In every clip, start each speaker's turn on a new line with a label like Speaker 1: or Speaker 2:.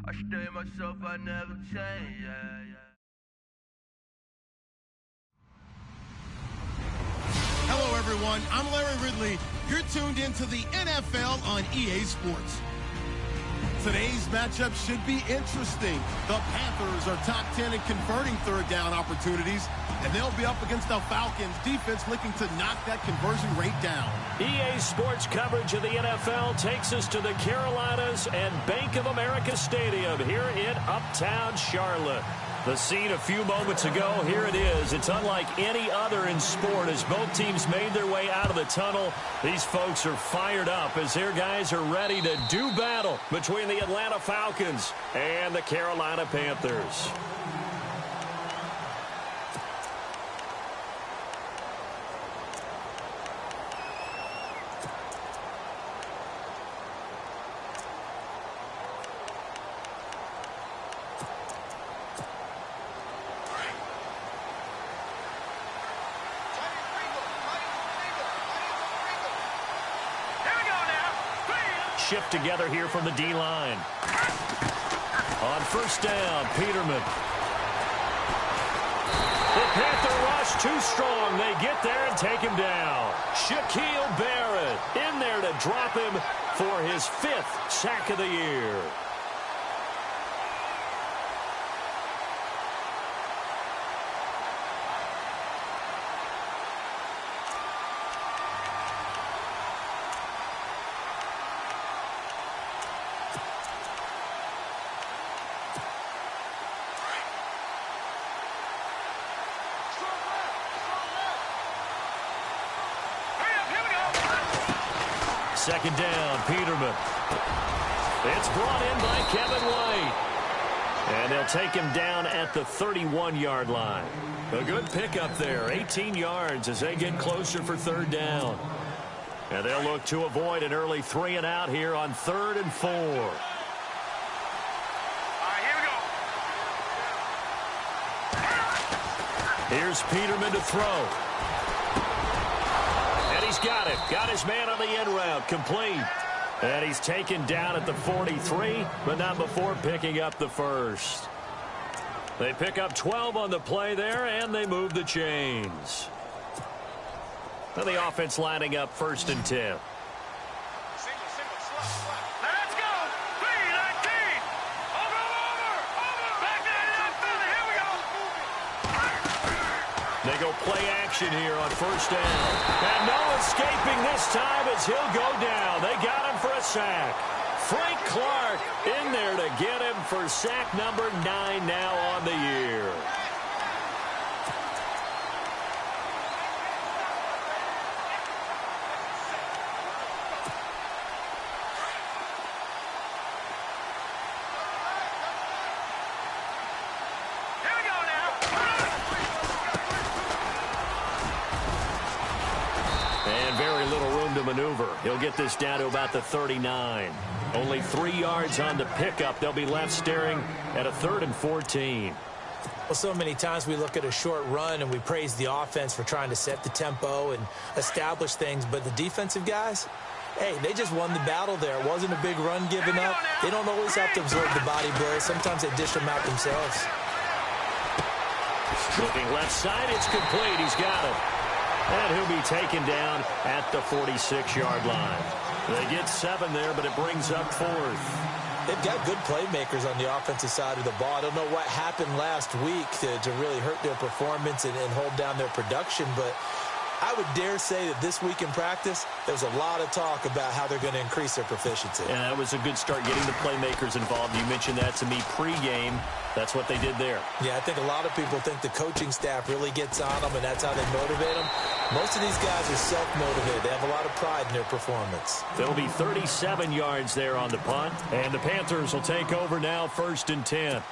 Speaker 1: I stay myself, I never change, yeah, yeah.
Speaker 2: Hello, everyone. I'm Larry Ridley. You're tuned into the NFL on EA Sports. Today's matchup should be interesting. The Panthers are top 10 in converting third down opportunities, and they'll be up against the Falcons defense looking to knock that conversion rate down.
Speaker 3: EA Sports coverage of the NFL takes us to the Carolinas and Bank of America Stadium here in Uptown Charlotte. The scene a few moments ago, here it is. It's unlike any other in sport as both teams made their way out of the tunnel. These folks are fired up as their guys are ready to do battle between the Atlanta Falcons and the Carolina Panthers. Shift together here from the D-line. On first down, Peterman. The Panther rush too strong. They get there and take him down. Shaquille Barrett in there to drop him for his 5th sack of the year. Second down, Peterman. It's brought in by Kevin White. And they'll take him down at the 31-yard line. A good pickup there, 18 yards as they get closer for third down. And they'll look to avoid an early 3-and-out here on 3rd and 4.
Speaker 1: All right, here we go.
Speaker 3: Here's Peterman to throw. He's got it. Got his man on the end route. Complete. And he's taken down at the 43, but not before picking up the first. They pick up 12 on the play there, and they move the chains. And the offense lining up 1st and 10.
Speaker 1: Let's go. 3-19. Over. Back there. Here we go.
Speaker 3: They go play action here on first down. And no escaping this time as he'll go down. They got him for a sack. Frank Clark in there to get him for sack number 9 now on the year. Maneuver. He'll get this down to about the 39. Only 3 yards on the pickup. They'll be left staring at a 3rd and 14.
Speaker 4: Well, so many times we look at a short run and we praise the offense for trying to set the tempo and establish things, but the defensive guys, hey, they just won the battle there. It wasn't a big run given up. They don't always have to absorb the body blows. Sometimes they dish them out themselves.
Speaker 3: Looking left side, it's complete. He's got it. And he'll be taken down at the 46-yard line. They get 7 there, but it brings up 4th.
Speaker 4: They've got good playmakers on the offensive side of the ball. I don't know what happened last week to really hurt their performance and hold down their production, but I would dare say that this week in practice, there's a lot of talk about how they're going to increase their proficiency.
Speaker 3: And that was a good start getting the playmakers involved. You mentioned that to me pregame. That's what they did there.
Speaker 4: Yeah, I think a lot of people think the coaching staff really gets on them, and that's how they motivate them. Most of these guys are self-motivated. They have a lot of pride in their performance.
Speaker 3: There'll be 37 yards there on the punt, and the Panthers will take over now 1st and 10.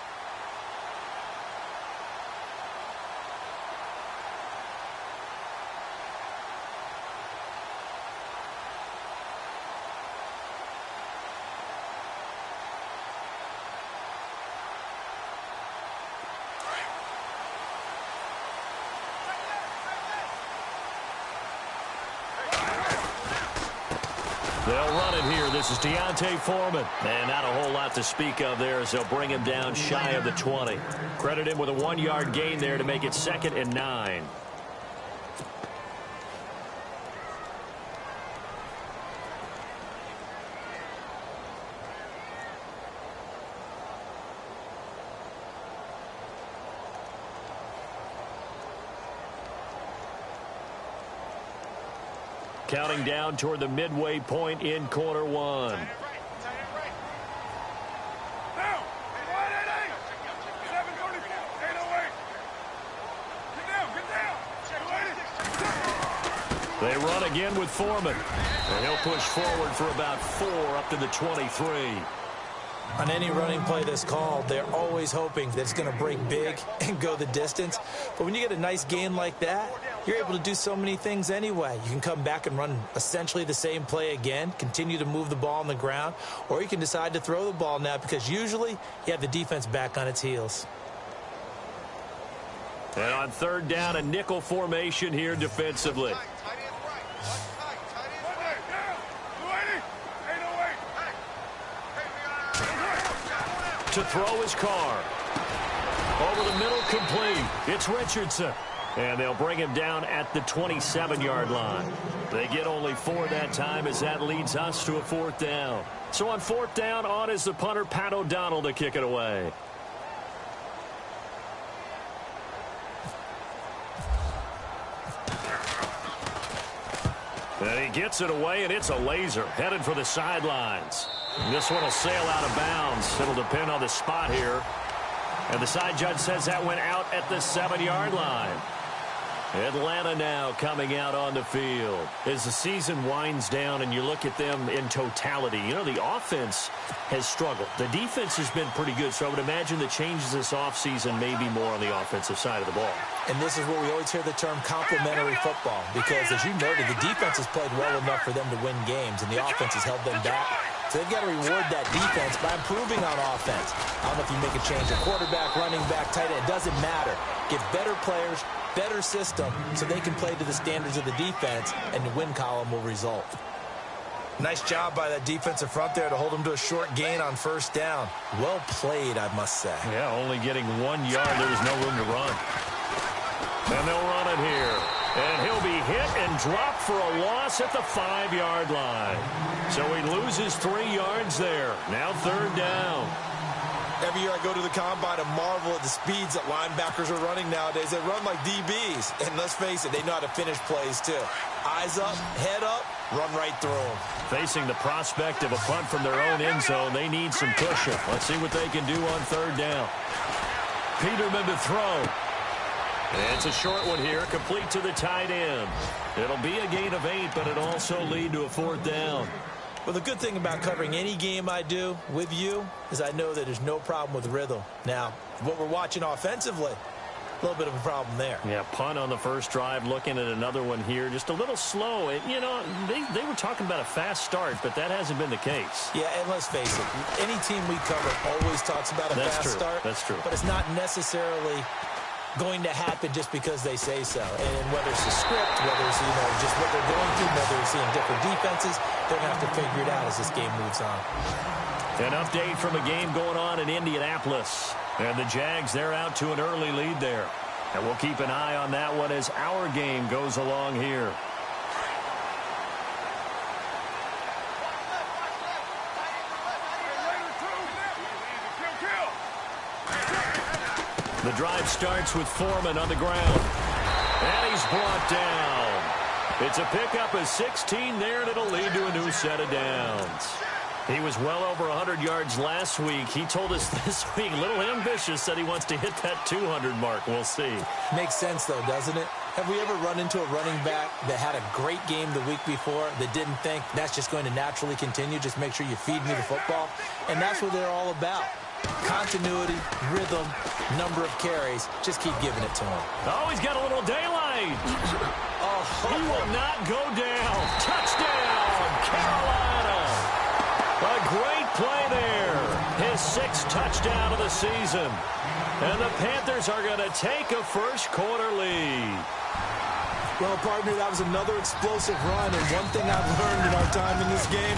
Speaker 3: They'll run it here. This is Deontay Foreman. And not a whole lot to speak of there as they'll bring him down shy of the 20. Credit him with a 1-yard gain there to make it 2nd and 9. Counting down toward the midway point in quarter 1. They run again with Foreman. And he'll push forward for about 4 up to the 23.
Speaker 4: On any running play that's called, they're always hoping that it's going to break big and go the distance. But when you get a nice gain like that, you're able to do so many things anyway. You can come back and run essentially the same play again, continue to move the ball on the ground, or you can decide to throw the ball now because usually you have the defense back on its heels.
Speaker 3: And on 3rd down, a nickel formation here defensively. To throw his car. Over the middle, complete. It's Richardson. And they'll bring him down at the 27-yard line. They get only 4 that time as that leads us to a 4th down. So on 4th down, on is the punter, Pat O'Donnell, to kick it away. And he gets it away, and it's a laser headed for the sidelines. This one will sail out of bounds. It'll depend on the spot here. And the side judge says that went out at the 7-yard line. Atlanta now coming out on the field. As the season winds down and you look at them in totality, you know, the offense has struggled. The defense has been pretty good, so I would imagine the changes this offseason may be more on the offensive side of the ball.
Speaker 4: And this is where we always hear the term complementary football because, as you noted, the defense has played well enough for them to win games, and the offense has held them back. So they've got to reward that defense by improving on offense. I don't know if you make a change of quarterback, running back, tight end. It doesn't matter. Get better players, better system, so they can play to the standards of the defense, and the win column will result. Nice job by that defensive front there to hold them to a short gain on 1st down. Well played, I must say.
Speaker 3: Yeah, only getting 1 yard. There was no room to run. And they'll run it here. And he'll be hit and dropped for a loss at the 5-yard line. So he loses 3 yards there. Now 3rd down.
Speaker 4: Every year I go to the combine and marvel at the speeds that linebackers are running nowadays. They run like DBs. And let's face it, they know how to finish plays too. Eyes up, head up, run right through them. Facing the prospect of a punt from their own end zone, they need some pushing. Let's see what they can do on 3rd down. Peterman to throw. It's a short one here, complete to the tight end. It'll be a gain of 8, but it'll also lead to a 4th down. Well, the good thing about covering any game I do with you is I know that there's no problem with rhythm. Now, what we're watching offensively, a little bit of a problem there. Yeah, punt on the first drive, looking at another one here, just a little slow. You know, they were talking about a fast start, but that hasn't been the case. Yeah, and let's face it, any team we cover always talks about a fast start. That's true. But it's not necessarily going to happen just because they say so. And whether it's the script, whether it's, you know, just what they're going through, whether they're seeing different defenses, they're going to have to figure it out as this game moves on. An update from a game going on in Indianapolis. And the Jags, they're out to an early lead there. And we'll keep an eye on that one as our game goes along here. The drive starts with Foreman on the ground. And he's brought down. It's a pickup of 16 there, and it'll lead to a new set of downs. He was well over 100 yards last week. He told us this week, a little ambitious, said he wants to hit that 200 mark. We'll see. Makes sense, though, doesn't it? Have we ever run into a running back that had a great game the week before that didn't think that's just going to naturally continue? Just make sure you feed me the football. And that's what they're all about. Continuity, rhythm, number of carries. Just keep giving it to him. Oh, he's got a little daylight. He will not go down. Touchdown, Carolina. A great play there. His 6th touchdown of the season. And the Panthers are going to take a first quarter lead. Well, partner, that was another explosive run, and one thing I've learned in our time in this game,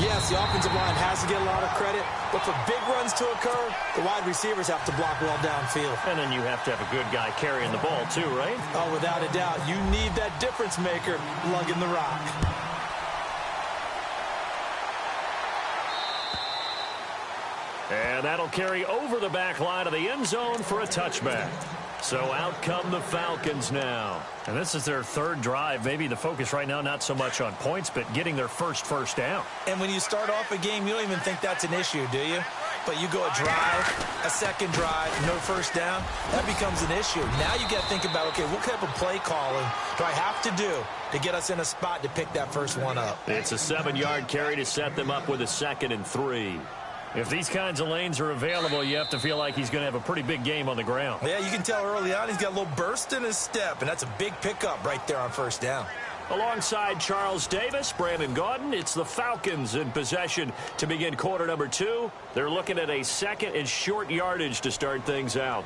Speaker 4: yes, the offensive line has to get a lot of credit, but for big runs to occur, the wide receivers have to block well downfield.
Speaker 3: And then you have to have a good guy carrying the ball too, right?
Speaker 4: Oh, without a doubt. You need that difference maker lugging the rock.
Speaker 3: And that'll carry over the back line of the end zone for a touchback. So out come the Falcons now. And this is their third drive. Maybe the focus right now not so much on points, but getting their first down.
Speaker 4: And when you start off a game, you don't even think that's an issue, do you? But you go a drive, a second drive, no first down, that becomes an issue. Now you got to think about, okay, what type of play calling do I have to do to get us in a spot to pick that first one up?
Speaker 3: It's a 7-yard carry to set them up with a 2nd and 3. If these kinds of lanes are available, you have to feel like he's going to have a pretty big game on the ground.
Speaker 4: Yeah, you can tell early on he's got a little burst in his step, and that's a big pickup right there on first down.
Speaker 3: Alongside Charles Davis, Brandon Gaudin, it's the Falcons in possession to begin quarter number 2. They're looking at a 2nd and short yardage to start things out.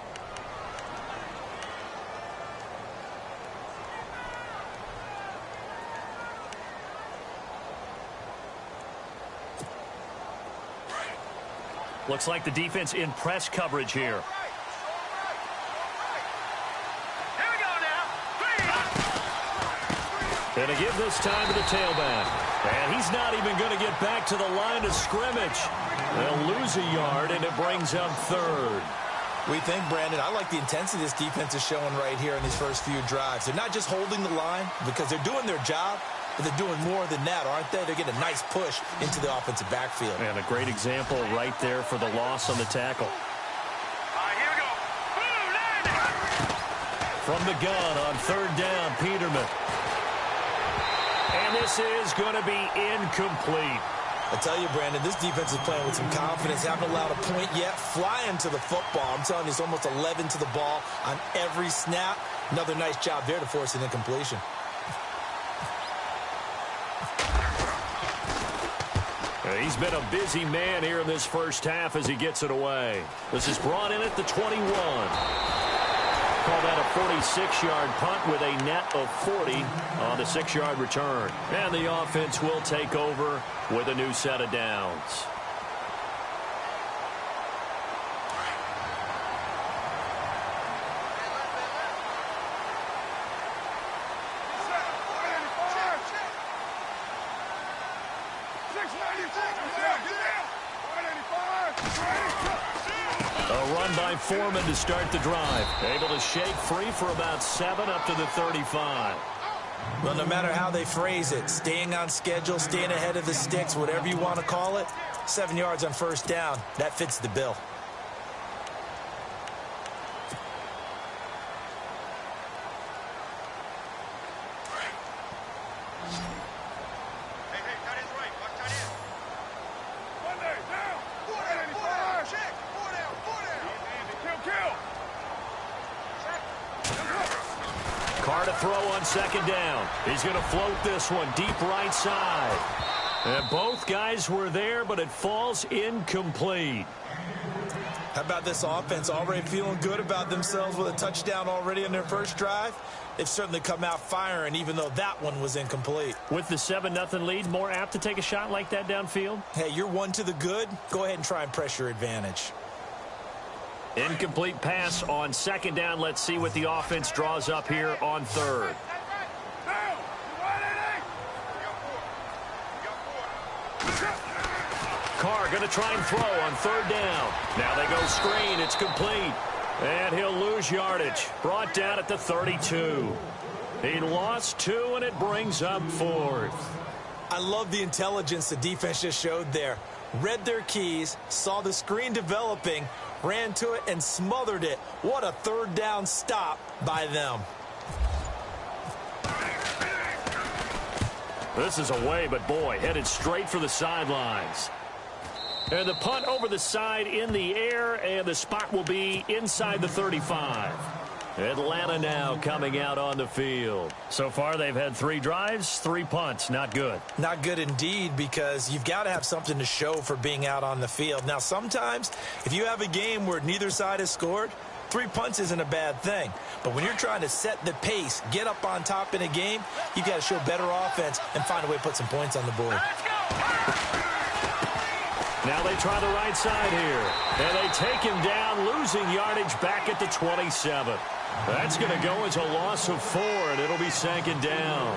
Speaker 3: Looks like the defense in press coverage here.
Speaker 1: Here we go now.
Speaker 3: Going to give this time to the tailback. And he's not even going to get back to the line of scrimmage. They'll lose a yard, and it brings up 3rd.
Speaker 4: We think, Brandon, I like the intensity this defense is showing right here in these first few drives. They're not just holding the line because they're doing their job, but they're doing more than that, aren't they? They're getting a nice push into the offensive backfield.
Speaker 3: And a great example right there for the loss on the tackle.
Speaker 1: Here we go. Boom,
Speaker 3: From the gun on 3rd down, Peterman. And this is going to be incomplete.
Speaker 4: I tell you, Brandon, this defense is playing with some confidence. Haven't allowed a point yet. Flying to the football. I'm telling you, it's almost 11 to the ball on every snap. Another nice job there to force an incompletion.
Speaker 3: He's been a busy man here in this first half as he gets it away. This is brought in at the 21. Call that a 46-yard punt with a net of 40 on the 6-yard return. And the offense will take over with a new set of downs. A run by Foreman to start the drive. Able to shake free for about 7 up to the 35.
Speaker 4: Well, no matter how they phrase it, staying on schedule, staying ahead of the sticks, whatever you want to call it, 7 yards on first down, that fits the bill.
Speaker 3: Carr to throw on 2nd down. He's going to float this one deep right side. And both guys were there, but it falls incomplete.
Speaker 4: How about this offense already feeling good about themselves with a touchdown already in their first drive? They've certainly come out firing, even though that one was incomplete.
Speaker 3: With the 7-0 lead, more apt to take a shot like that downfield?
Speaker 4: Hey, you're one to the good. Go ahead and try and press your advantage.
Speaker 3: Incomplete pass on 2nd down. Let's see what the offense draws up here on 3rd. Carr going to try and throw on 3rd down. Now they go screen. It's complete. And he'll lose yardage. Brought down at the 32. He lost 2, and it brings up 4th.
Speaker 4: I love the intelligence the defense just showed there. Read their keys, saw the screen developing, ran to it, and smothered it. What a 3rd down stop by them.
Speaker 3: This is away, but boy, headed straight for the sidelines. And the punt over the side in the air, and the spot will be inside the 35. Atlanta now coming out on the field. So far, they've had 3 drives, 3 punts. Not good.
Speaker 4: Not good indeed, because you've got to have something to show for being out on the field. Now, sometimes, if you have a game where neither side has scored, 3 punts isn't a bad thing. But when you're trying to set the pace, get up on top in a game, you got to show better offense and find a way to put some points on the board.
Speaker 3: Now they try the right side here. And they take him down, losing yardage back at the 27. That's going to go as a loss of 4, and it'll be second down.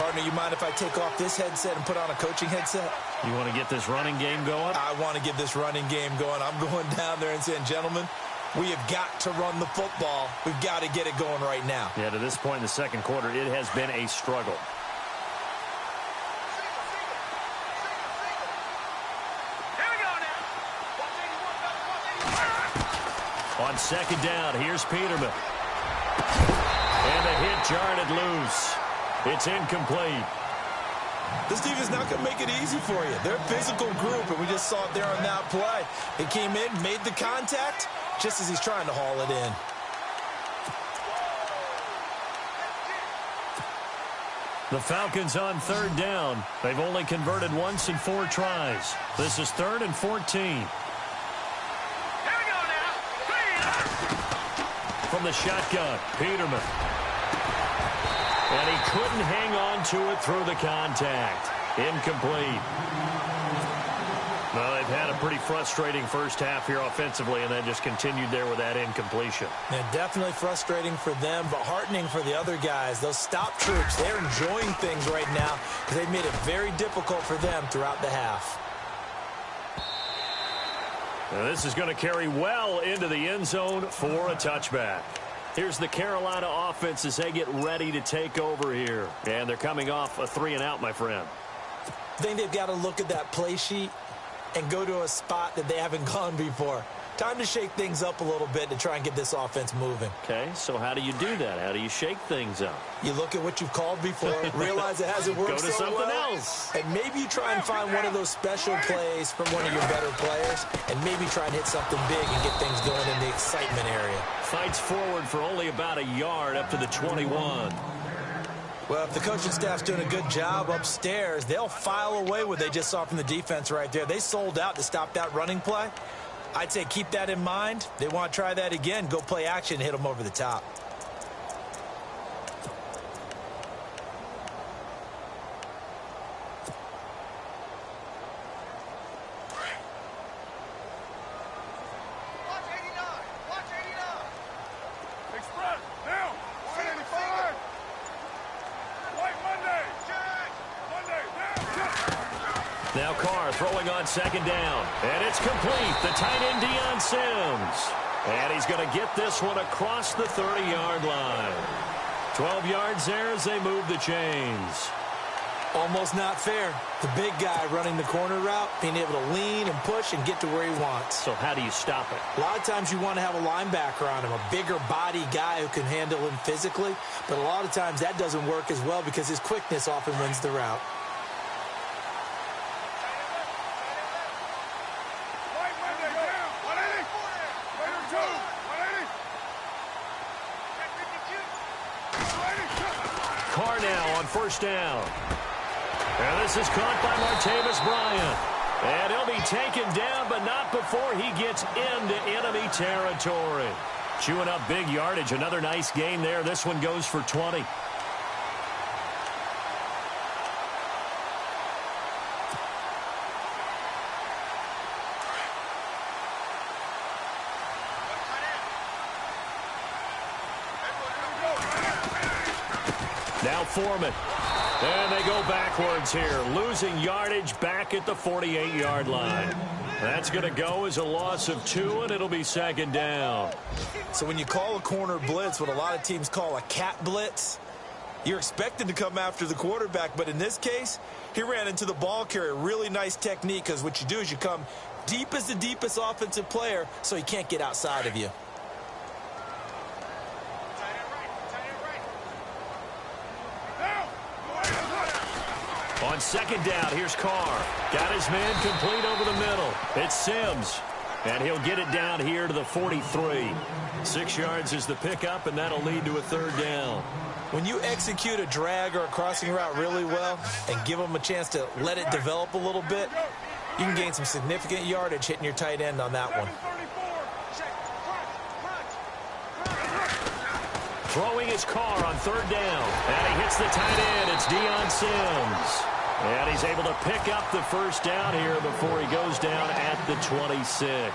Speaker 4: Partner, you mind if I take off this headset and put on a coaching headset?
Speaker 3: You want to get this running game going?
Speaker 4: I want to get this running game going. I'm going down there and saying, gentlemen, we have got to run the football. We've got to get it going right now.
Speaker 3: Yeah, to this point in the second quarter, it has been a struggle.
Speaker 1: Here we go now.
Speaker 3: On second down, here's Peterman. And the hit jarred it loose. It's incomplete.
Speaker 4: This defense is not going to make it easy for you. They're a physical group, and we just saw it there on that play. He came in, made the contact, just as he's trying to haul it in.
Speaker 3: The Falcons on third down. They've only converted once in 4 tries. This is 3rd and 14.
Speaker 1: Here we go now.
Speaker 3: From the shotgun, Peterman. And he couldn't hang on to it through the contact. Incomplete. Well, they've had a pretty frustrating first half here offensively, and then just continued there with that incompletion.
Speaker 4: Yeah, definitely frustrating for them, but heartening for the other guys. Those stop troops, they're enjoying things right now because they've made it very difficult for them throughout the half.
Speaker 3: Now, this is going to carry well into the end zone for a touchback. Here's the Carolina offense as they get ready to take over here. And they're coming off a 3-and-out, my friend.
Speaker 4: I think they've got to look at that play sheet and go to a spot that they haven't gone before. Time to shake things up a little bit to try and get this offense moving.
Speaker 3: Okay, so how do you do that? How do you shake things up?
Speaker 4: You look at what you've called before, realize it hasn't worked
Speaker 3: Go to
Speaker 4: so
Speaker 3: something
Speaker 4: well,
Speaker 3: else.
Speaker 4: and maybe you try and find one of those special plays from one of your better players, and maybe try and hit something big and get things going in the excitement area.
Speaker 3: Fights forward for only about a yard up to the 21.
Speaker 4: Well, if the coaching staff's doing a good job upstairs, they'll file away what they just saw from the defense right there. They sold out to stop that running play. I'd say keep that in mind. They want to try that again. Go play action and hit them over the top.
Speaker 1: Watch 89. Watch 89. Express. Now. 185. White Monday. Monday.
Speaker 3: Now Carr throwing on second down. And it's complete. The tight end, Deion Sims. And he's going to get this one across the 30-yard line. 12 yards there as they move the chains.
Speaker 4: Almost not fair. The big guy running the corner route, being able to lean and push and get to where he wants.
Speaker 3: So how do you stop it?
Speaker 4: A lot of times you want to have a linebacker on him, a bigger body guy who can handle him physically. But a lot of times that doesn't work as well because his quickness often wins the route.
Speaker 1: White Monday down. 180. Raider 2. 180.
Speaker 3: Carr now on first down. And this is caught by Martavis Bryant. And he'll be taken down, but not before he gets into enemy territory. Chewing up big yardage. Another nice gain there. This one goes for 20. Now Foreman. And they go backwards here, losing yardage back at the 48-yard line. That's going to go as a loss of 2, and it'll be second down.
Speaker 4: So when you call a corner blitz, what a lot of teams call a cat blitz, you're expected to come after the quarterback. But in this case, he ran into the ball carrier. Really nice technique, because what you do is you come deep as the deepest offensive player so he can't get outside of you.
Speaker 3: On second down, here's Carr. Got his man complete over the middle. It's Sims. And he'll get it down here to the 43. 6 yards is the pickup, and that'll lead to a third down.
Speaker 4: When you execute a drag or a crossing route really well and give them a chance to let it develop a little bit, you can gain some significant yardage hitting your tight end on that one.
Speaker 3: Throwing his car on third down. And he hits the tight end. It's Deion Sims. And he's able to pick up the first down here before he goes down at the 26.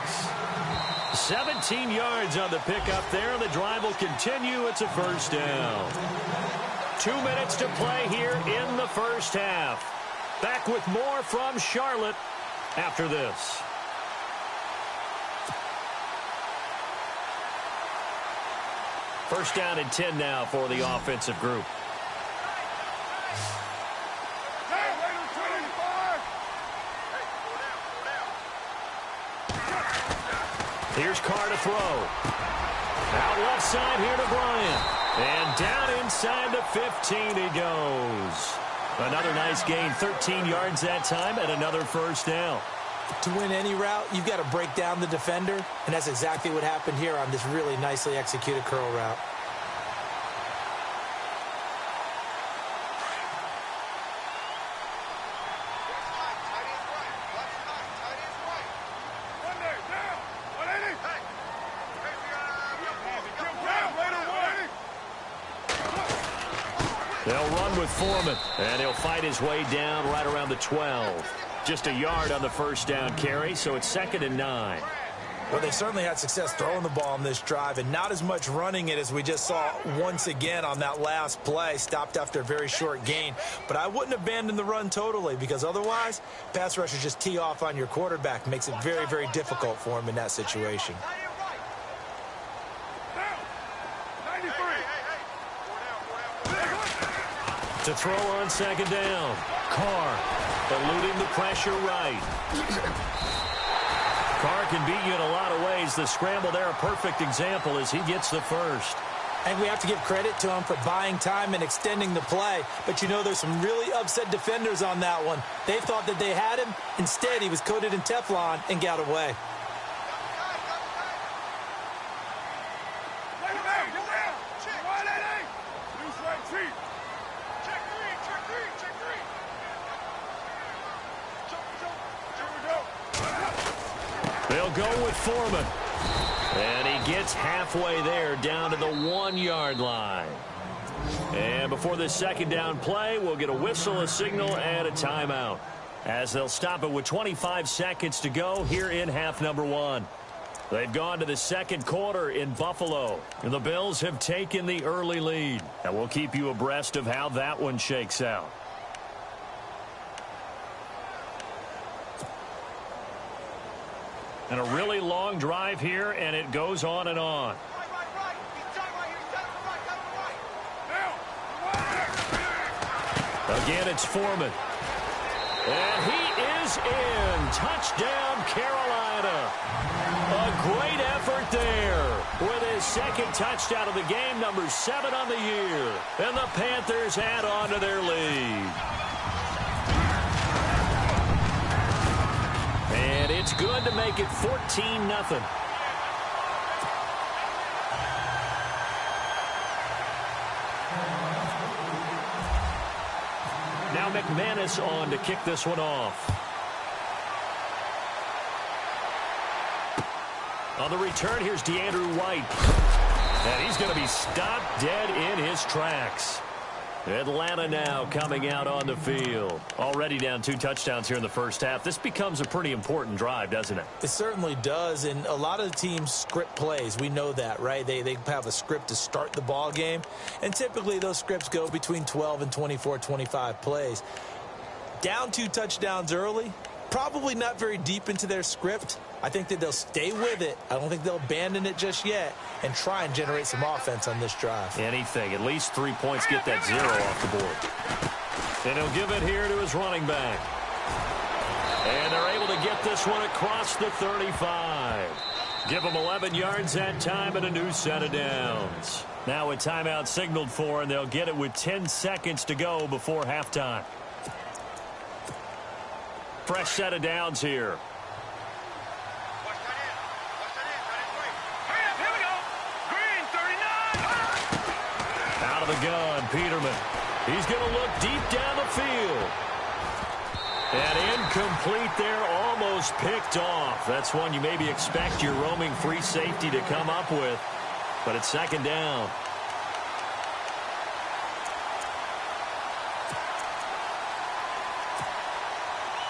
Speaker 3: 17 yards on the pickup there. The drive will continue. It's a first down. 2 minutes to play here in the first half. Back with more from Charlotte after this. First down and 10 now for the offensive group. Here's Carr to throw. Out left side here to Bryant. And down inside the 15 he goes. Another nice gain, 13 yards that time, and another first down.
Speaker 4: To win any route, you've got to break down the defender, and that's exactly what happened here on this really nicely executed curl route.
Speaker 3: They'll run with Foreman, and he'll fight his way down right around the 12. Just a yard on the first down carry, so it's 2nd and 9.
Speaker 4: Well, they certainly had success throwing the ball on this drive, and not as much running it as we just saw once again on that last play. Stopped after a very short gain. But I wouldn't abandon the run totally, because otherwise, pass rushers just tee off on your quarterback. Makes it very, very difficult for him in that situation.
Speaker 3: To throw on 2nd down. Carr eluding the pressure right. Carr can beat you in a lot of ways. The scramble there, a perfect example as he gets the first.
Speaker 4: And we have to give credit to him for buying time and extending the play. But, you know, there's some really upset defenders on that one. They thought that they had him. Instead, he was coated in Teflon and got away.
Speaker 3: They'll go with Foreman. And he gets halfway there down to the 1-yard line. And before this 2nd down play, we'll get a whistle, a signal, and a timeout, as they'll stop it with 25 seconds to go here in half number 1. They've gone to the 2nd quarter in Buffalo, and the Bills have taken the early lead. And we'll keep you abreast of how that one shakes out. And a really long drive here, and it goes on and on. Again, it's Foreman. And he is in. Touchdown, Carolina. A great effort there with his 2nd touchdown of the game, number 7 on the year. And the Panthers add on to their lead. And it's good to make it 14-0. Now McManus on to kick this one off. On the return, here's DeAndre White. And he's going to be stopped dead in his tracks. Atlanta now coming out on the field. Already down 2 touchdowns here in the first half. This becomes a pretty important drive, doesn't it?
Speaker 4: It certainly does, and a lot of the teams script plays. We know that, right? They have a script to start the ball game, and typically those scripts go between 12 and 24, 25 plays. Down 2 touchdowns early, probably not very deep into their script. I think that they'll stay with it. I don't think they'll abandon it just yet and try and generate some offense on this drive.
Speaker 3: Anything. At least 3 points, get that 0 off the board. And he'll give it here to his running back. And they're able to get this one across the 35. Give them 11 yards that time and a new set of downs. Now a timeout signaled for, and they'll get it with 10 seconds to go before halftime. Fresh set of downs here. Out of the gun, Peterman. He's going to look deep down the field. And incomplete there, almost picked off. That's one you maybe expect your roaming free safety to come up with. But it's 2nd down.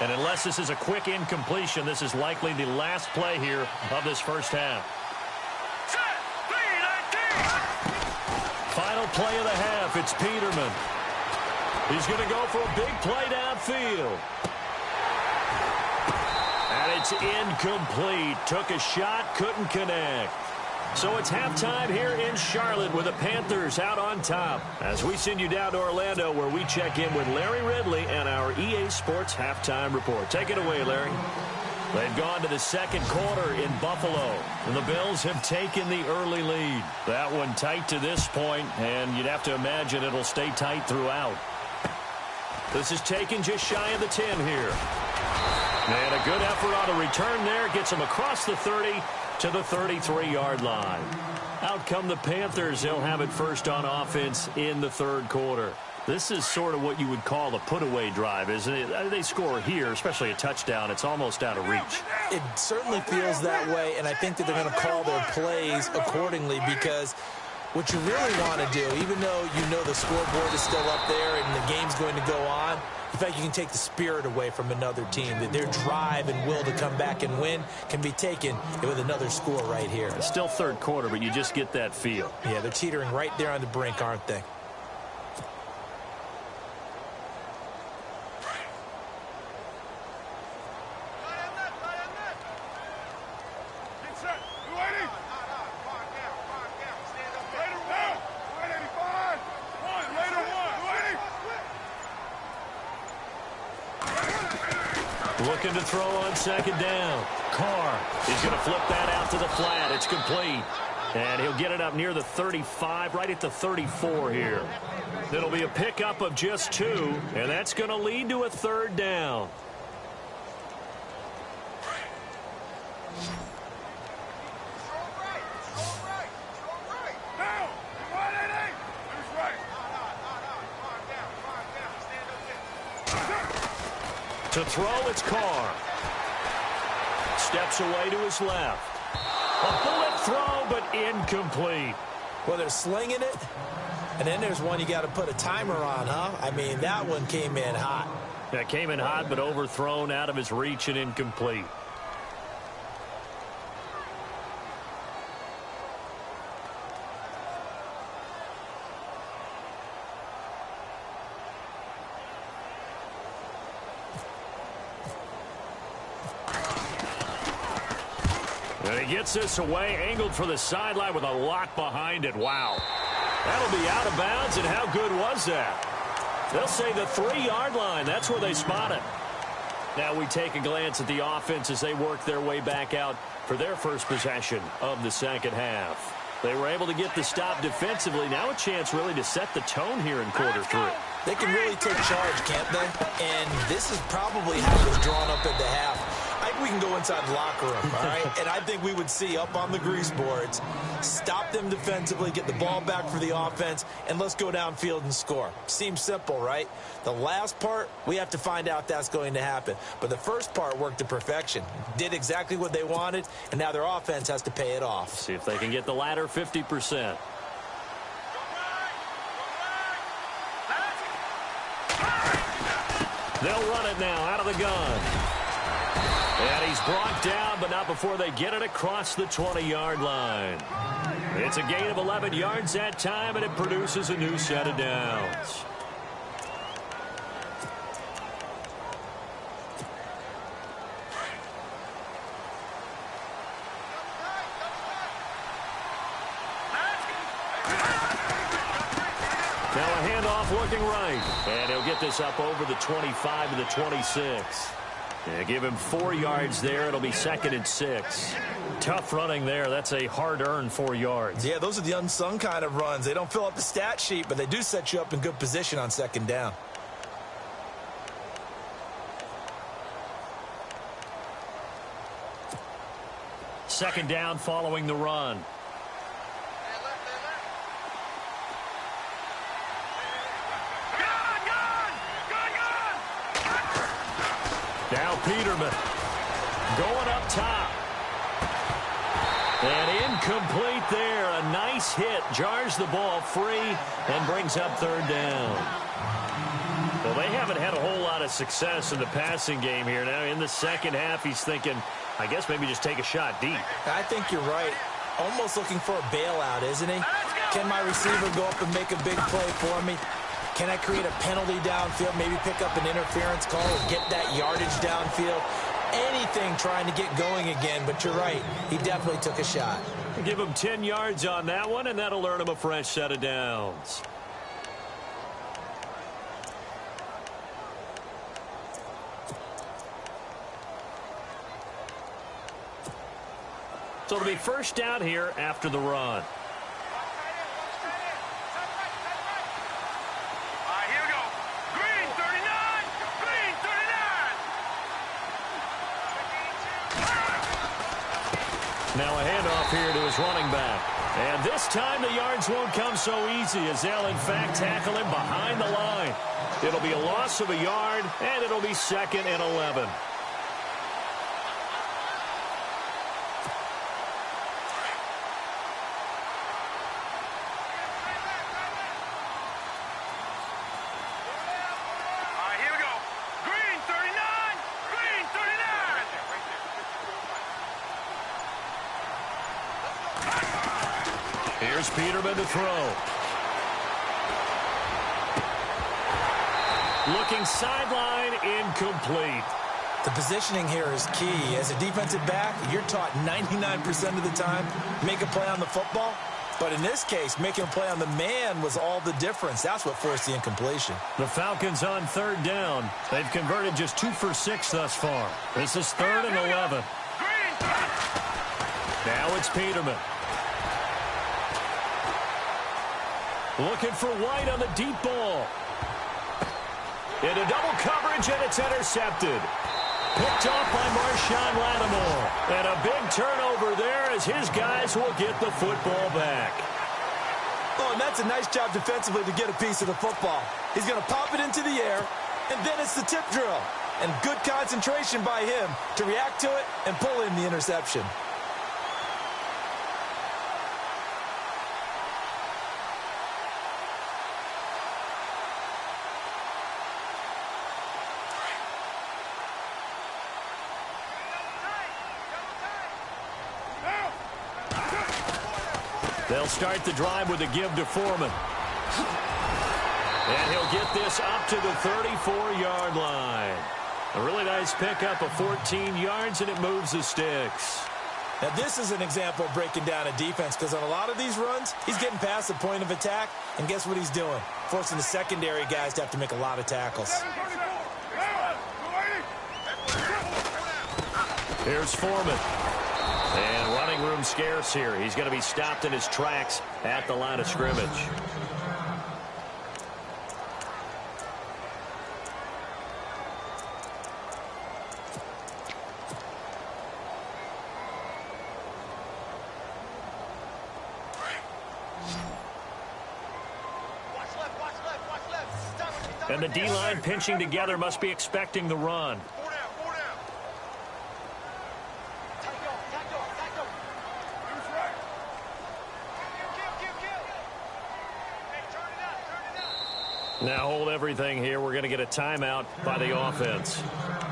Speaker 3: And unless this is a quick incompletion, this is likely the last play here of this first half. Final play of the half, it's Peterman. He's going to go for a big play downfield. And it's incomplete. Took a shot, couldn't connect. So it's halftime here in Charlotte with the Panthers out on top. As we send you down to Orlando where we check in with Larry Ridley and our EA Sports Halftime Report. Take it away, Larry. They've gone to the second quarter in Buffalo, and the Bills have taken the early lead. That one tight to this point, and you'd have to imagine it'll stay tight throughout. This is taken just shy of the 10 here. And a good effort on a return there. Gets him across the 30 to the 33-yard line. Out come the Panthers. They'll have it first on offense in the third quarter. This is sort of what you would call a put-away drive, isn't it? They score here, especially a touchdown. It's almost out of reach.
Speaker 4: It certainly feels that way, and I think that they're going to call their plays accordingly because what you really want to do, even though you know the scoreboard is still up there and the game's going to go on, the fact you can take the spirit away from another team, that their drive and will to come back and win can be taken with another score right here.
Speaker 3: It's still third quarter, but you just get that feel.
Speaker 4: Yeah, they're teetering right there on the brink, aren't they?
Speaker 3: Looking to throw on second down. Carr is going to flip that out to the flat. It's complete. And he'll get it up near the 35, right at the 34 here. It'll be a pickup of just 2, and that's going to lead to a third down. To throw, it's Carr. Steps away to his left. A bullet throw, but incomplete.
Speaker 4: Well, they're slinging it, and then there's one you got to put a timer on, huh? I mean, that one came in hot.
Speaker 3: That came in hot, but overthrown, out of his reach, and incomplete. And he gets this away, angled for the sideline with a lock behind it. Wow. That'll be out of bounds, and how good was that? They'll say the 3-yard line. That's where they spot it. Now we take a glance at the offense as they work their way back out for their first possession of the second half. They were able to get the stop defensively. Now a chance really to set the tone here in quarter 3.
Speaker 4: They can really take charge, can't they? And this is probably how it was drawn up at the half. I think we can go inside the locker room, all right? And I think we would see up on the grease boards, stop them defensively, get the ball back for the offense, and let's go downfield and score. Seems simple, right? The last part, we have to find out that's going to happen. But the first part worked to perfection. Did exactly what they wanted, and now their offense has to pay it off.
Speaker 3: See if they can get the latter 50%. They'll run it now out of the gun. And he's brought down, but not before they get it across the 20-yard line. It's a gain of 11 yards that time, and it produces a new set of downs. Now a handoff looking right. And he'll get this up over the 25 to the 26. Yeah, give him 4 yards there. It'll be 2nd and 6. Tough running there. That's a hard-earned 4 yards.
Speaker 4: Yeah, those are the unsung kind of runs. They don't fill up the stat sheet, but they do set you up in good position on second down.
Speaker 3: Second down following the run. Now Peterman going up top. And incomplete there. A nice hit. Jars the ball free and brings up third down. Well, they haven't had a whole lot of success in the passing game here. Now, in the second half, he's thinking, I guess maybe just take a shot deep.
Speaker 4: I think you're right. Almost looking for a bailout, isn't he? Can my receiver go up and make a big play for me? Can I create a penalty downfield, maybe pick up an interference call or get that yardage downfield? Anything trying to get going again, but you're right. He definitely took a shot.
Speaker 3: Give him 10 yards on that one, and that'll earn him a fresh set of downs. So it'll be first down here after the run.
Speaker 1: Here we go. Green 39. Green 39.
Speaker 3: Now a handoff here to his running back. And this time the yards won't come so easy as they'll, in fact, tackle him behind the line. It'll be a loss of a yard, and it'll be 2nd and 11. Here's Peterman to throw. Looking sideline, incomplete.
Speaker 4: The positioning here is key. As a defensive back, you're taught 99% of the time, make a play on the football. But in this case, making a play on the man was all the difference. That's what forced the incompletion.
Speaker 3: The Falcons on 3rd down. They've converted just 2 for 6 thus far. This is 3rd and 11. Now it's Peterman. Looking for White on the deep ball. Into double coverage, and it's intercepted. Picked off by Marshawn Lattimore. And a big turnover there as his guys will get the football back.
Speaker 4: Oh, and that's a nice job defensively to get a piece of the football. He's going to pop it into the air, and then it's the tip drill. And good concentration by him to react to it and pull in the interception.
Speaker 3: They'll start the drive with a give to Foreman. And he'll get this up to the 34-yard line. A really nice pickup of 14 yards, and it moves the sticks.
Speaker 4: Now, this is an example of breaking down a defense, because on a lot of these runs, he's getting past the point of attack, and guess what he's doing? Forcing the secondary guys to have to make a lot of tackles.
Speaker 3: Here's Foreman. And running room scarce here. He's going to be stopped in his tracks at the line of scrimmage. And the D-line pinching together must be expecting the run. Now hold everything here. We're going to get a timeout by the offense.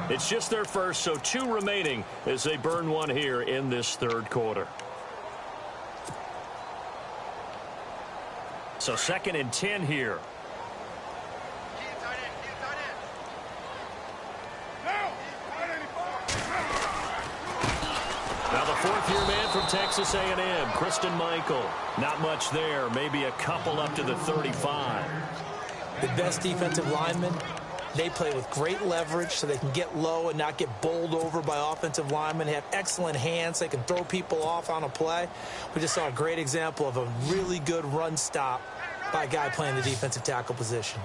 Speaker 3: It's just their first, so 2 remaining as they burn one here in this 3rd quarter. So 2nd and 10 here. Now the 4th-year man from Texas A&M, Christian Michael. Not much there, maybe a couple up to the 35.
Speaker 4: The best defensive linemen, they play with great leverage so they can get low and not get bowled over by offensive linemen. They have excellent hands. They can throw people off on a play. We just saw a great example of a really good run stop by a guy playing the defensive tackle position.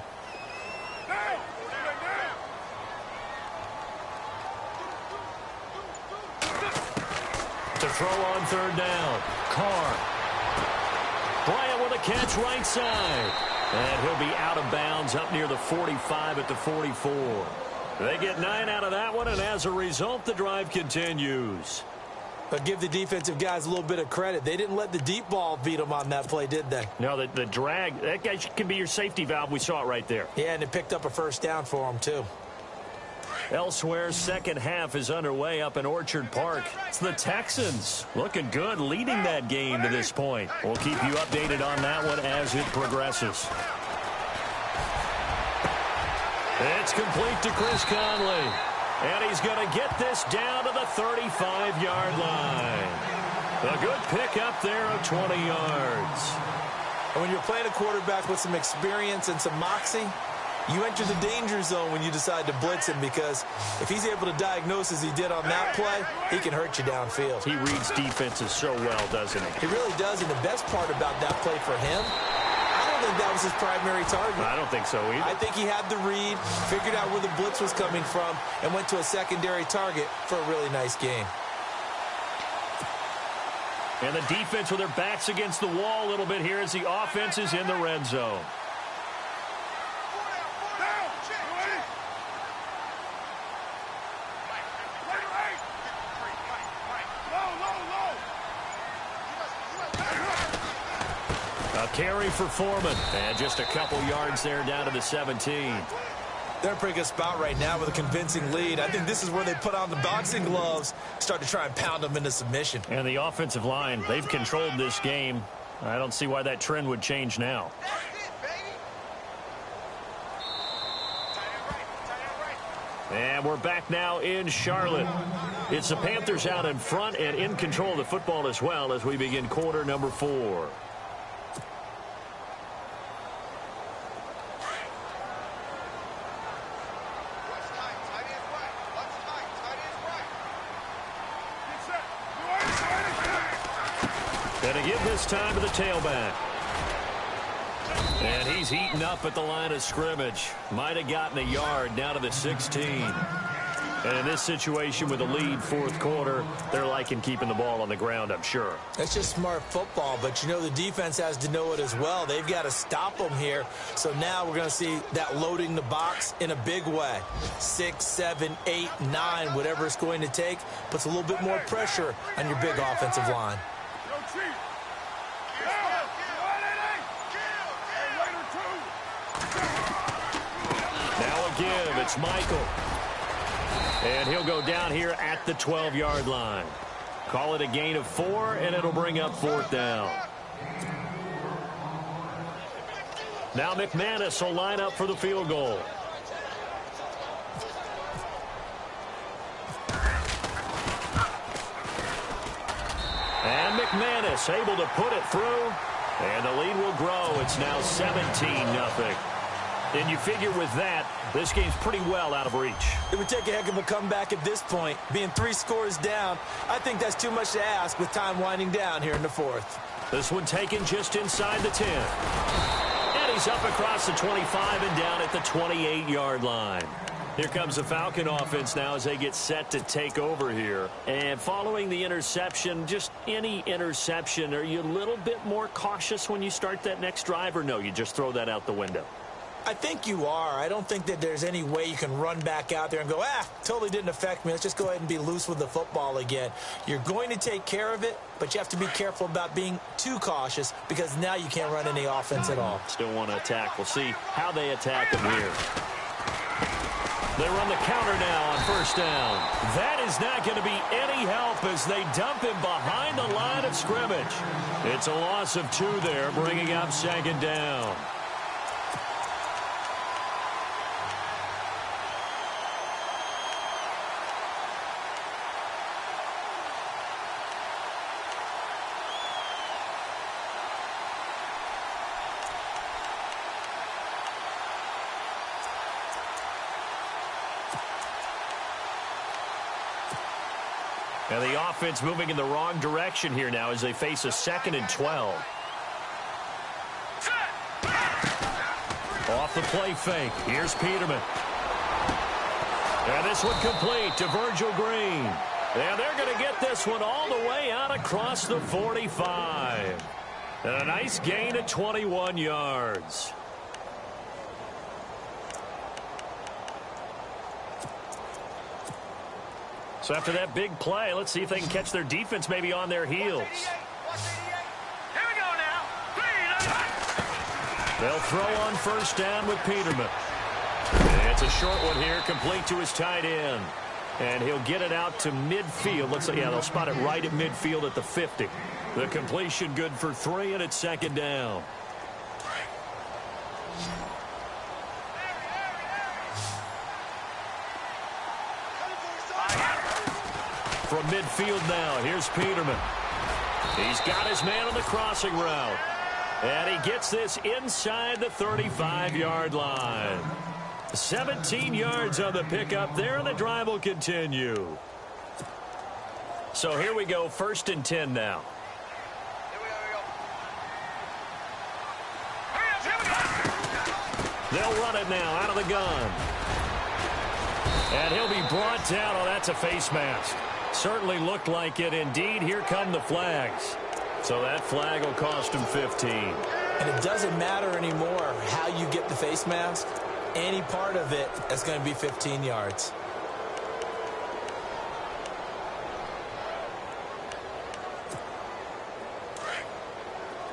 Speaker 3: To throw on 3rd down, Carr. Bryant with a catch right side. And he'll be out of bounds up near the 45 at the 44. They get 9 out of that one, and as a result, the drive continues.
Speaker 4: But give the defensive guys a little bit of credit. They didn't let the deep ball beat them on that play, did they?
Speaker 3: No, the drag, that guy can be your safety valve. We saw it right there.
Speaker 4: Yeah, and it picked up a first down for them, too.
Speaker 3: Elsewhere, second half is underway up in Orchard Park. It's the Texans looking good, leading that game to this point. We'll keep you updated on that one as it progresses. It's complete to Chris Conley. And he's going to get this down to the 35-yard line. A good pickup there of 20 yards.
Speaker 4: And when you're playing a quarterback with some experience and some moxie, you enter the danger zone when you decide to blitz him, because if he's able to diagnose as he did on that play, he can hurt you downfield.
Speaker 3: He reads defenses so well, doesn't he?
Speaker 4: He really does, and the best part about that play for him, I don't think that was his primary target.
Speaker 3: I don't think so either.
Speaker 4: I think he had the read, figured out where the blitz was coming from, and went to a secondary target for a really nice game.
Speaker 3: And the defense with their backs against the wall a little bit here as the offense is in the red zone. A carry for Foreman. And just a couple yards there down to the 17.
Speaker 4: They're in a pretty good spot right now with a convincing lead. I think this is where they put on the boxing gloves, start to try and pound them into submission.
Speaker 3: And the offensive line, they've controlled this game. I don't see why that trend would change now. And we're back now in Charlotte. It's the Panthers out in front and in control of the football as well as we begin quarter number 4. And to give this time to the tailback. And he's heating up at the line of scrimmage. Might have gotten a yard down to the 16. And in this situation with a lead fourth quarter, they're liking keeping the ball on the ground, I'm sure.
Speaker 4: That's just smart football, but you know the defense has to know it as well. They've got to stop them here. So now we're going to see that loading the box in a big way. 6, 7, 8, 9, whatever it's going to take, puts a little bit more pressure on your big offensive line.
Speaker 3: Now a give. It's Michael. And he'll go down here at the 12-yard line. Call it a gain of 4, and it'll bring up fourth down. Now McManus will line up for the field goal. And McManus able to put it through. And the lead will grow. It's now 17-0. And you figure with that, this game's pretty well out of reach.
Speaker 4: It would take a heck of a comeback at this point. Being 3 scores down, I think that's too much to ask with time winding down here in the fourth.
Speaker 3: This one taken just inside the 10. And he's up across the 25 and down at the 28-yard line. Here comes the Falcon offense now as they get set to take over here. And following the interception, just any interception, are you a little bit more cautious when you start that next drive, or no, you just throw that out the window?
Speaker 4: I think you are. I don't think that there's any way you can run back out there and go, totally didn't affect me. Let's just go ahead and be loose with the football again. You're going to take care of it, but you have to be careful about being too cautious because now you can't run any offense at all.
Speaker 3: Still want to attack. We'll see how they attack him here. They run the counter now on first down. That is not going to be any help as they dump him behind the line of scrimmage. It's a loss of 2 there, bringing up second down. And the offense moving in the wrong direction here now as they face a 2nd and 12. Off the play fake. Here's Peterman. And this one complete to Virgil Green. And they're going to get this one all the way out across the 45. And a nice gain of 21 yards. So after that big play, let's see if they can catch their defense maybe on their heels.
Speaker 1: Here we go now.
Speaker 3: They'll throw on first down with Peterman. And it's a short one here, complete to his tight end. And he'll get it out to midfield. Looks like, yeah, they'll spot it right at midfield at the 50. The completion good for 3, and it's second down. From midfield now, here's Peterman. He's got his man on the crossing route. And he gets this inside the 35-yard line. 17 yards on the pickup there, and the drive will continue. So here we go, 1st and 10 now. They'll run it now out of the gun. And he'll be brought down. Oh, that's a face mask. Certainly looked like it. Indeed, here come the flags. So that flag will cost him 15.
Speaker 4: And it doesn't matter anymore how you get the face mask. Any part of it is going to be 15 yards.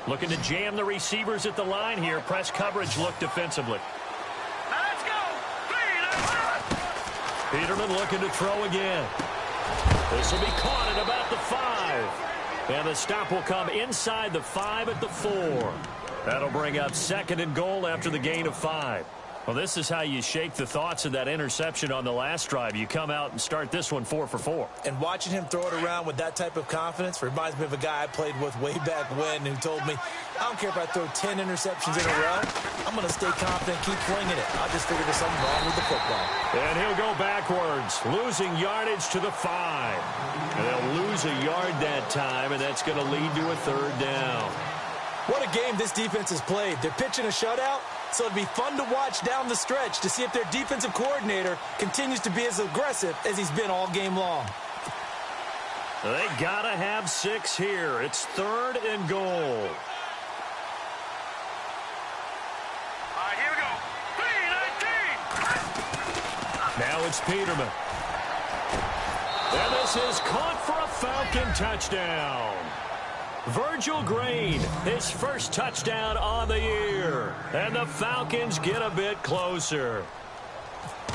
Speaker 3: Looking to jam the receivers at the line here. Press coverage look defensively.
Speaker 1: Now let's go.
Speaker 3: Peterman looking to throw again. This will be caught at about the 5. And the stop will come inside the 5 at the 4. That'll bring up 2nd and goal after the gain of 5. Well, this is how you shake the thoughts of that interception on the last drive. You come out and start this one 4 for 4.
Speaker 4: And watching him throw it around with that type of confidence reminds me of a guy I played with way back when who told me, I don't care if I throw 10 interceptions in a row. I'm going to stay confident, keep flinging it. I just figured there's something wrong with the football.
Speaker 3: And he'll go backwards, losing yardage to the 5. And they'll lose a yard that time, and that's going to lead to a 3rd down.
Speaker 4: What a game this defense has played. They're pitching a shutout, so it'd be fun to watch down the stretch to see if their defensive coordinator continues to be as aggressive as he's been all game long.
Speaker 3: They got to have 6 here. It's 3rd and goal.
Speaker 1: All right, here we go. 3-19.
Speaker 3: Now it's Peterman. And this is caught for a Falcon touchdown. Virgil Green, his first touchdown on the year. And the Falcons get a bit closer.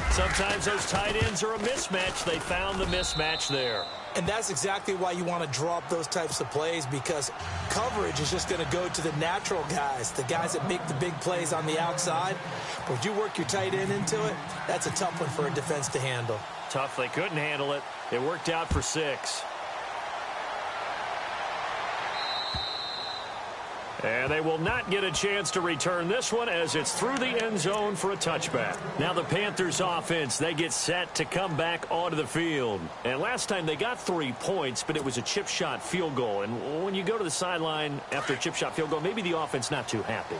Speaker 3: Sometimes those tight ends are a mismatch. They found the mismatch there.
Speaker 4: And that's exactly why you want to draw up those types of plays, because coverage is just going to go to the natural guys, the guys that make the big plays on the outside. But if you work your tight end into it, that's a tough one for a defense to handle.
Speaker 3: Tough. They couldn't handle it. It worked out for 6. And they will not get a chance to return this one as it's through the end zone for a touchback. Now the Panthers offense, they get set to come back onto the field. And last time they got 3 points, but it was a chip shot field goal. And when you go to the sideline after a chip shot field goal, maybe the offense not too happy.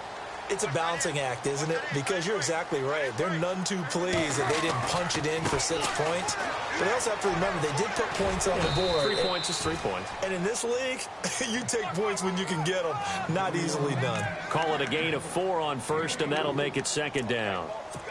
Speaker 4: It's a balancing act, isn't it? Because you're exactly right. They're none too pleased that they didn't punch it in for 6 points. But they also have to remember they did put points on the board.
Speaker 3: 3 points is 3 points.
Speaker 4: And in this league, you take points when you can get them. Not easily done.
Speaker 3: Call it a gain of 4 on first, and that'll make it 2nd down.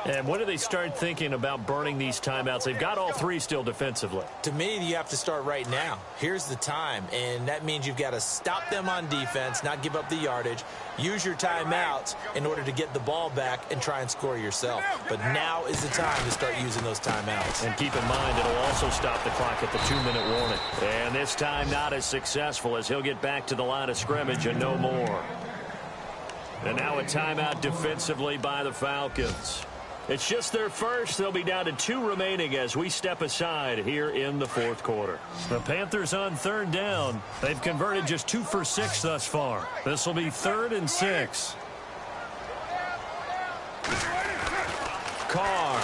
Speaker 3: And when do they start thinking about burning these timeouts? They've got all 3 still defensively.
Speaker 4: To me, you have to start right now. Here's the time, and that means you've got to stop them on defense, not give up the yardage, use your timeouts in order to get the ball back and try and score yourself. But now is the time to start using those timeouts.
Speaker 3: And keep in mind, it'll also stop the clock at the 2-minute warning. And this time not as successful as he'll get back to the line of scrimmage and no more. And now a timeout defensively by the Falcons. It's just their first. They'll be down to 2 remaining as we step aside here in the 4th quarter. The Panthers on 3rd down. They've converted just 2 for 6 thus far. This will be 3rd and 6. Carr.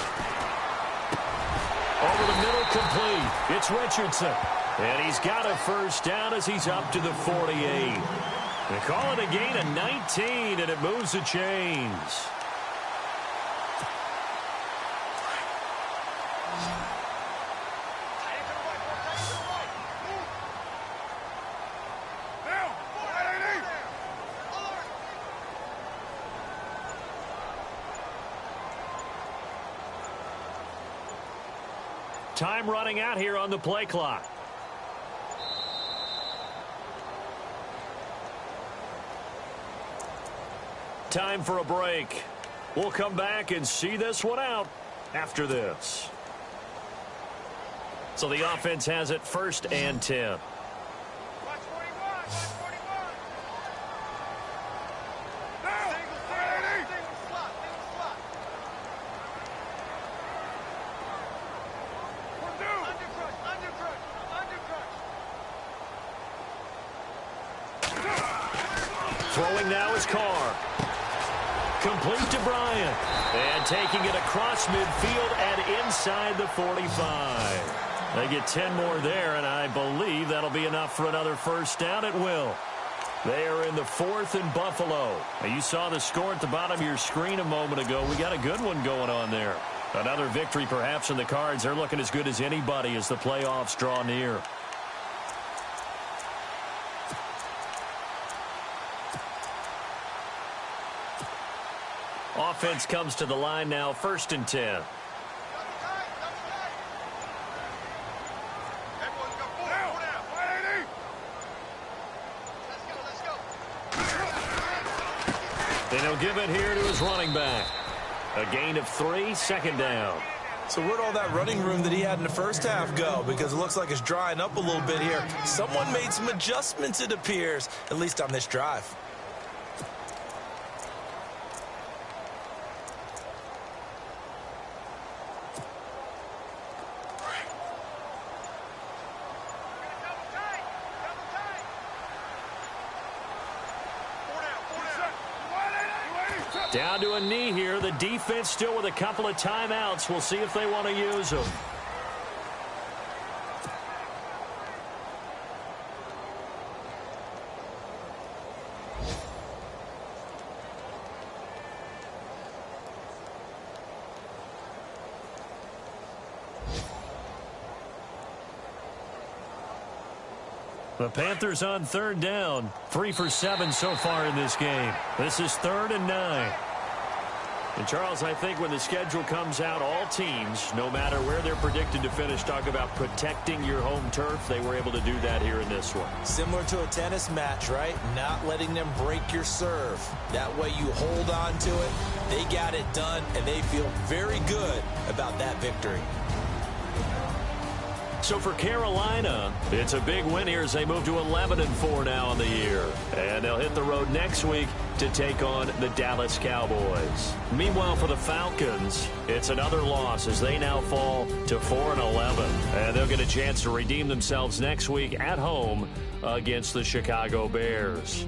Speaker 3: Over the middle, complete. It's Richardson. And he's got a first down as he's up to the 48. They call it a gain of 19, and it moves the chains. time running out here on the play clock. Time for a break. We'll come back and see this one out after this. So the offense has it 1st and 10.
Speaker 1: Watch 41. Watch 41. Now. Single slot. Under crush.
Speaker 3: Throwing now is Carr. Complete to Bryant. And taking it across midfield and inside the 45. They get 10 more there, and I believe that'll be enough for another first down. It will. They are in the 4th and Buffalo. Now, you saw the score at the bottom of your screen a moment ago. We got a good one going on there. Another victory perhaps in the cards. They're looking as good as anybody as the playoffs draw near. Offense comes to the line now, 1st and 10. And he'll give it here to his running back. A gain of 3, 2nd down.
Speaker 4: So where'd all that running room that he had in the first half go? Because it looks like it's drying up a little bit here. Someone made some adjustments, it appears, at least on this drive.
Speaker 3: Down to a knee here. The defense still with a couple of timeouts. We'll see if they want to use them. The Panthers on 3rd down. 3 for 7 so far in this game. This is 3rd and 9. And, Charles, I think when the schedule comes out, all teams, no matter where they're predicted to finish, talk about protecting your home turf. They were able to do that here in this one.
Speaker 4: Similar to a tennis match, right? Not letting them break your serve. That way you hold on to it. They got it done, and they feel very good about that victory.
Speaker 3: So for Carolina, it's a big win here as they move to 11-4 now on the year. And they'll hit the road next week to take on the Dallas Cowboys. Meanwhile, for the Falcons, it's another loss as they now fall to 4-11. And they'll get a chance to redeem themselves next week at home against the Chicago Bears.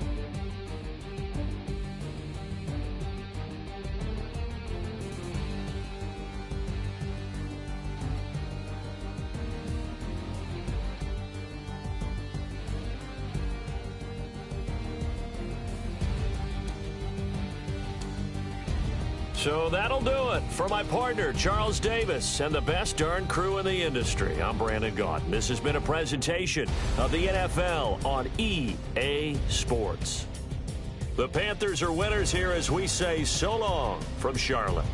Speaker 3: So that'll do it for my partner, Charles Davis, and the best darn crew in the industry. I'm Brandon Gaunt. This has been a presentation of the NFL on EA Sports. The Panthers are winners here as we say so long from Charlotte.